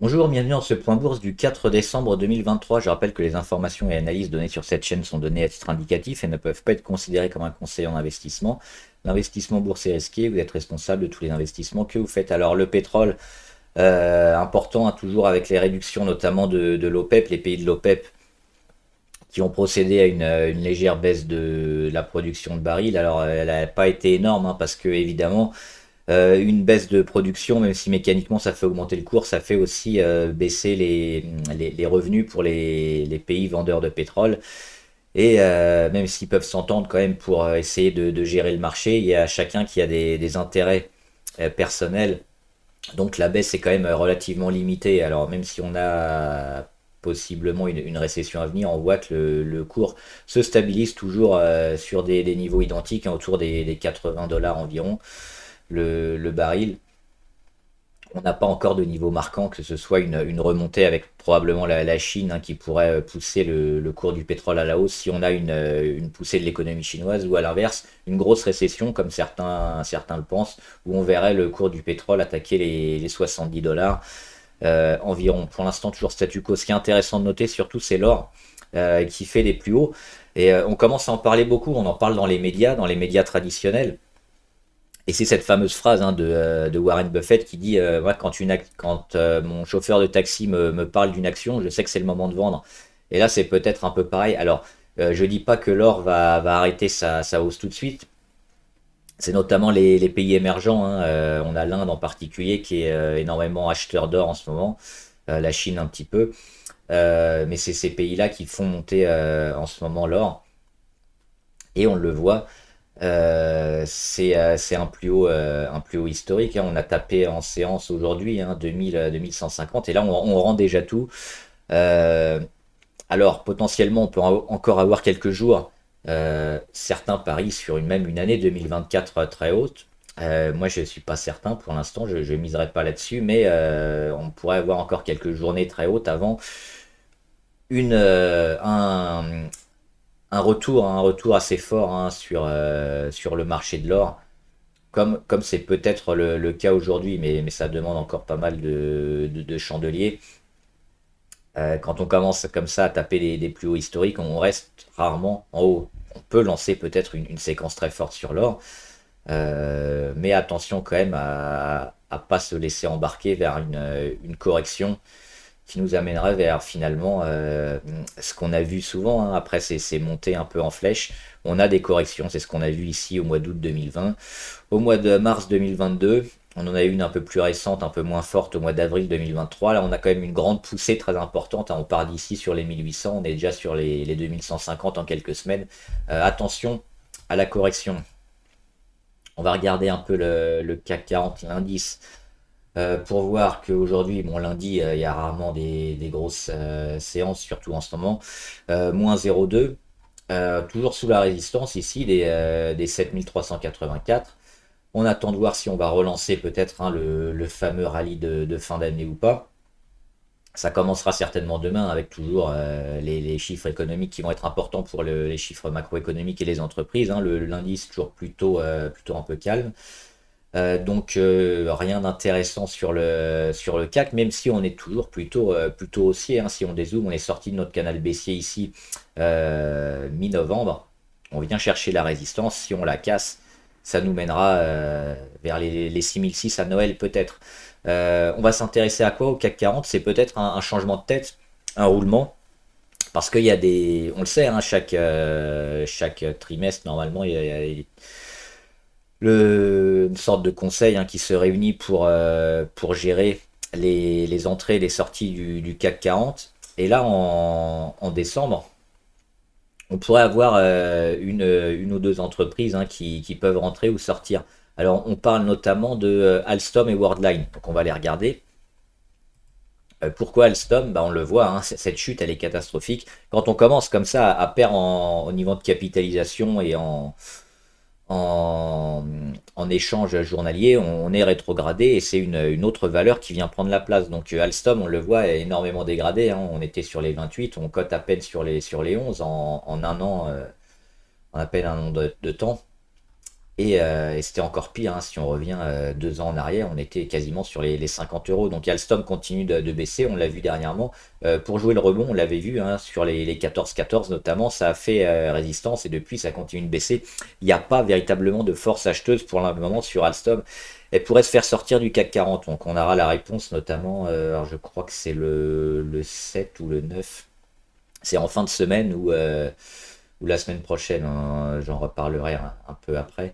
Bonjour, bienvenue dans ce point bourse du 4 décembre 2023. Je rappelle que les informations et analyses données sur cette chaîne sont données à titre indicatif et ne peuvent pas être considérées comme un conseil en investissement. L'investissement boursier est risqué, vous êtes responsable de tous les investissements que vous faites. Alors le pétrole, important, hein, toujours avec les réductions notamment de l'OPEP, les pays de l'OPEP qui ont procédé à une légère baisse de la production de barils. Alors elle n'a pas été énorme, hein, parce que évidemment une baisse de production, même si mécaniquement ça fait augmenter le cours, ça fait aussi baisser les revenus pour les pays vendeurs de pétrole. Et même s'ils peuvent s'entendre quand même pour essayer de gérer le marché, il y a chacun qui a des intérêts personnels. Donc la baisse est quand même relativement limitée. Alors même si on a possiblement une récession à venir, on voit que le cours se stabilise toujours sur des niveaux identiques, hein, autour des 80 dollars environ le baril. On n'a pas encore de niveau marquant, que ce soit une remontée avec probablement la Chine, hein, qui pourrait pousser le cours du pétrole à la hausse si on a une poussée de l'économie chinoise, ou à l'inverse une grosse récession comme certains le pensent, où on verrait le cours du pétrole attaquer les 70 dollars environ. Pour l'instant toujours statu quo. Ce qui est intéressant de noter surtout, c'est l'or qui fait les plus hauts, et on commence à en parler beaucoup, on en parle dans les médias traditionnels. Et c'est cette fameuse phrase, hein, de Warren Buffett qui dit moi, quand mon chauffeur de taxi me parle d'une action, je sais que c'est le moment de vendre. Et là, c'est peut-être un peu pareil. Alors, je dis pas que l'or va arrêter sa hausse tout de suite. C'est notamment les pays émergents, hein. On a l'Inde en particulier qui est énormément acheteur d'or en ce moment, la Chine un petit peu. Mais c'est ces pays-là qui font monter en ce moment l'or. Et on le voit, c'est un plus haut historique, hein. On a tapé en séance aujourd'hui, hein, 2150, et là on rend déjà tout. Euh, alors potentiellement on peut encore avoir quelques jours, certains parient sur même une année 2024 très haute. Moi je ne suis pas certain pour l'instant, je ne miserai pas là-dessus, mais on pourrait avoir encore quelques journées très hautes avant une, un retour assez fort, hein, sur le marché de l'or, comme c'est peut-être le cas aujourd'hui, mais ça demande encore pas mal de chandeliers. Quand on commence comme ça à taper les plus hauts historiques, on reste rarement en haut. On peut lancer peut-être une séquence très forte sur l'or, mais attention quand même à pas se laisser embarquer vers une correction qui nous amènerait vers finalement ce qu'on a vu souvent, hein, après ces montées un peu en flèche. On a des corrections, c'est ce qu'on a vu ici au mois d'août 2020. Au mois de mars 2022, on en a eu une un peu plus récente, un peu moins forte au mois d'avril 2023. Là, on a quand même une grande poussée très importante, hein. On part d'ici sur les 1800, on est déjà sur les 2150 en quelques semaines. Attention à la correction. On va regarder un peu le CAC 40, l'indice, pour voir qu'aujourd'hui, bon, lundi, il y a rarement des grosses séances, surtout en ce moment. Moins 0,2, toujours sous la résistance ici des 7384. On attend de voir si on va relancer peut-être, hein, le fameux rallye de fin d'année ou pas. Ça commencera certainement demain avec toujours les chiffres économiques qui vont être importants pour les chiffres macroéconomiques et les entreprises, hein. Le lundi, c'est toujours plutôt un peu calme. Donc rien d'intéressant sur le CAC, même si on est toujours plutôt haussier, hein. Si on dézoome, on est sorti de notre canal baissier ici mi-novembre. On vient chercher la résistance. Si on la casse, ça nous mènera vers les 6006 à Noël peut-être. On va s'intéresser à quoi au CAC 40? C'est peut-être un changement de tête, un roulement. Parce qu'il y a on le sait, hein, chaque trimestre, normalement, il y a une sorte de conseil, hein, qui se réunit pour gérer les entrées et les sorties du CAC 40. Et là, en décembre, on pourrait avoir une ou deux entreprises, hein, qui peuvent rentrer ou sortir. Alors, on parle notamment de Alstom et Worldline. Donc, on va les regarder. Pourquoi Alstom? Bah, on le voit, hein, cette chute, elle est catastrophique. Quand on commence comme ça à perdre au niveau de capitalisation et en, en échange journalier, on est rétrogradé et c'est une autre valeur qui vient prendre la place. Donc Alstom, on le voit, est énormément dégradé, hein. On était sur les 28, on cote à peine sur les 11 en un an, en à peine un an de temps. Et c'était encore pire, hein, si on revient 2 ans en arrière, on était quasiment sur les 50 euros. Donc Alstom continue de baisser, on l'a vu dernièrement. Pour jouer le rebond, on l'avait vu hein, sur les 14-14 notamment, ça a fait résistance et depuis ça continue de baisser. Il n'y a pas véritablement de force acheteuse pour le moment sur Alstom. Elle pourrait se faire sortir du CAC 40, donc on aura la réponse notamment, alors je crois que c'est le 7 ou le 9. C'est en fin de semaine ou la semaine prochaine, hein, j'en reparlerai un peu après.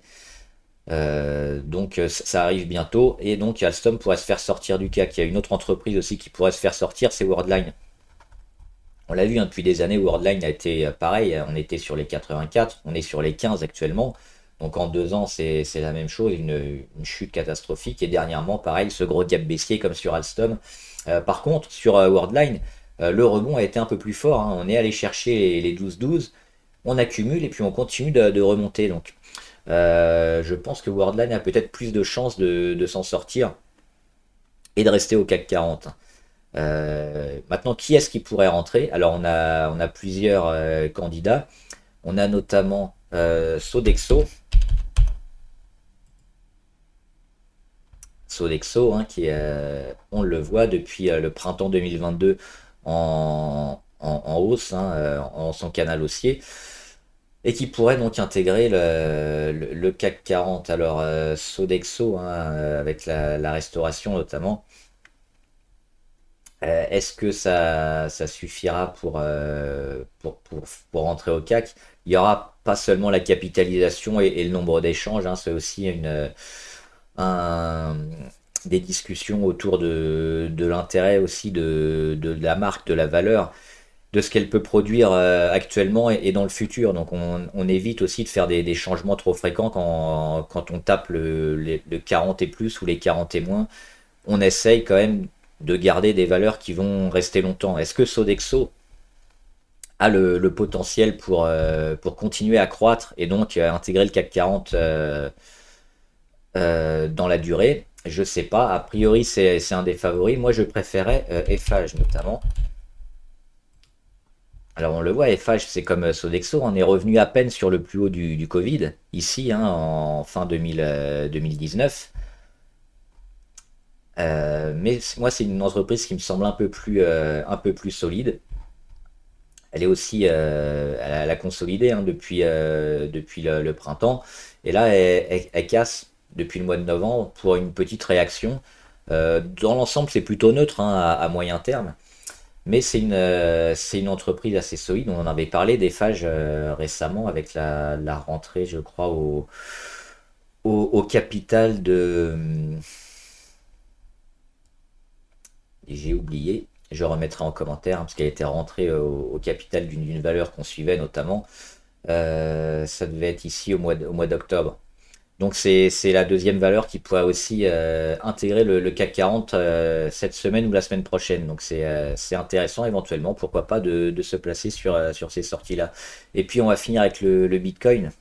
Donc ça arrive bientôt et donc Alstom pourrait se faire sortir du CAC. Il y a une autre entreprise aussi qui pourrait se faire sortir, c'est Worldline. On l'a vu hein, depuis des années, Worldline a été pareil, on était sur les 84, on est sur les 15 actuellement. Donc en 2 ans, c'est la même chose, une chute catastrophique. Et dernièrement, pareil, ce gros gap baissier comme sur Alstom. Par contre, sur Worldline, le rebond a été un peu plus fort, hein. On est allé chercher les 12-12, on accumule et puis on continue de remonter. Donc je pense que Worldline a peut-être plus de chances de s'en sortir et de rester au CAC 40. Maintenant, qui est-ce qui pourrait rentrer? Alors, on a plusieurs candidats. On a notamment Sodexo. Sodexo, hein, on le voit depuis le printemps 2022 en hausse, hein, en son canal haussier et qui pourrait donc intégrer le CAC 40. Alors Sodexo, hein, avec la restauration notamment, est-ce que ça suffira pour rentrer au CAC? Il y aura pas seulement la capitalisation et le nombre d'échanges, hein, c'est aussi un- des discussions autour de l'intérêt aussi de la marque, de la valeur de ce qu'elle peut produire actuellement et dans le futur. Donc on évite aussi de faire des changements trop fréquents quand on tape le 40 et plus ou les 40 et moins. On essaye quand même de garder des valeurs qui vont rester longtemps. Est-ce que Sodexo a le potentiel pour continuer à croître et donc intégrer le CAC 40 dans la durée? Je sais pas. A priori, c'est un des favoris. Moi, je préférais FH notamment. Alors on le voit, FH, c'est comme Sodexo, on est revenu à peine sur le plus haut du Covid, ici, hein, en fin 2019. Mais moi, c'est une entreprise qui me semble un peu plus solide. Elle est aussi, elle a consolidé hein, depuis le printemps. Et là, elle casse depuis le mois de novembre pour une petite réaction. Dans l'ensemble, c'est plutôt neutre hein, à moyen terme. Mais c'est une entreprise assez solide. On en avait parlé des phages récemment avec la rentrée, je crois, au capital de. J'ai oublié. Je remettrai en commentaire hein, parce qu'elle était rentrée au capital d'une valeur qu'on suivait notamment. Ça devait être ici au mois d'octobre. Donc c'est la deuxième valeur qui pourrait aussi intégrer le CAC 40 cette semaine ou la semaine prochaine. Donc c'est intéressant éventuellement, pourquoi pas, de se placer sur ces sorties-là. Et puis on va finir avec le Bitcoin.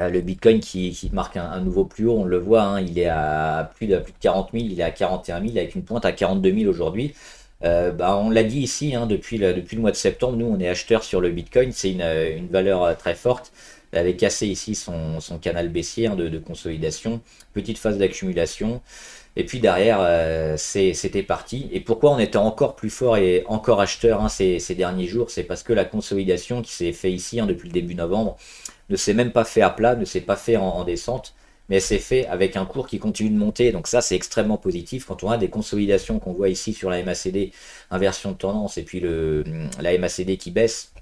Le Bitcoin qui marque un nouveau plus haut, on le voit, hein, il est à plus de 40 000, il est à 41 000 avec une pointe à 42 000 aujourd'hui. On l'a dit ici, hein, depuis le mois de septembre, nous on est acheteurs sur le Bitcoin, c'est une valeur très forte. Elle avait cassé ici son canal baissier hein, de consolidation, petite phase d'accumulation, et puis derrière c'était parti. Et pourquoi on était encore plus fort et encore acheteur hein, ces derniers jours? C'est parce que la consolidation qui s'est fait ici hein, depuis le début novembre ne s'est même pas fait à plat, ne s'est pas fait en descente, mais elle s'est fait avec un cours qui continue de monter. Donc ça, c'est extrêmement positif. Quand on a des consolidations qu'on voit ici sur la MACD, inversion de tendance, et puis la MACD qui baisse,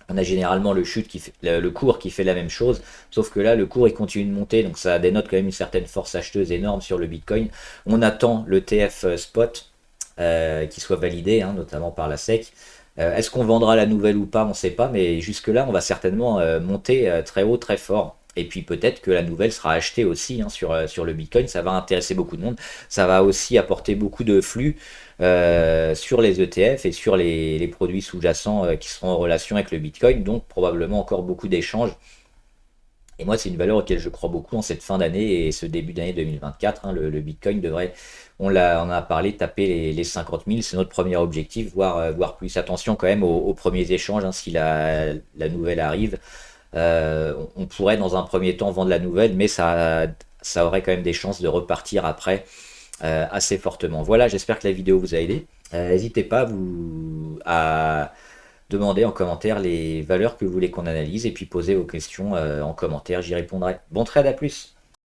on a généralement le cours qui fait la même chose, sauf que là, le cours il continue de monter, donc ça dénote quand même une certaine force acheteuse énorme sur le Bitcoin. On attend le TF spot qui soit validé, hein, notamment par la SEC. Est-ce qu'on vendra la nouvelle ou pas? On ne sait pas, mais jusque-là, on va certainement monter très haut, très fort. Et puis peut-être que la nouvelle sera achetée aussi hein, sur le Bitcoin. Ça va intéresser beaucoup de monde. Ça va aussi apporter beaucoup de flux sur les ETF et sur les produits sous-jacents qui seront en relation avec le Bitcoin. Donc probablement encore beaucoup d'échanges. Et moi, c'est une valeur auquel je crois beaucoup en cette fin d'année et ce début d'année 2024. Hein, le Bitcoin devrait, on a parlé, taper les 50 000. C'est notre premier objectif, voire plus. Attention quand même aux premiers échanges, hein, si la nouvelle arrive. On pourrait dans un premier temps vendre la nouvelle, mais ça aurait quand même des chances de repartir après assez fortement. Voilà, j'espère que la vidéo vous a aidé. N'hésitez pas à demander en commentaire les valeurs que vous voulez qu'on analyse et puis posez vos questions en commentaire, j'y répondrai. Bon trade, à plus!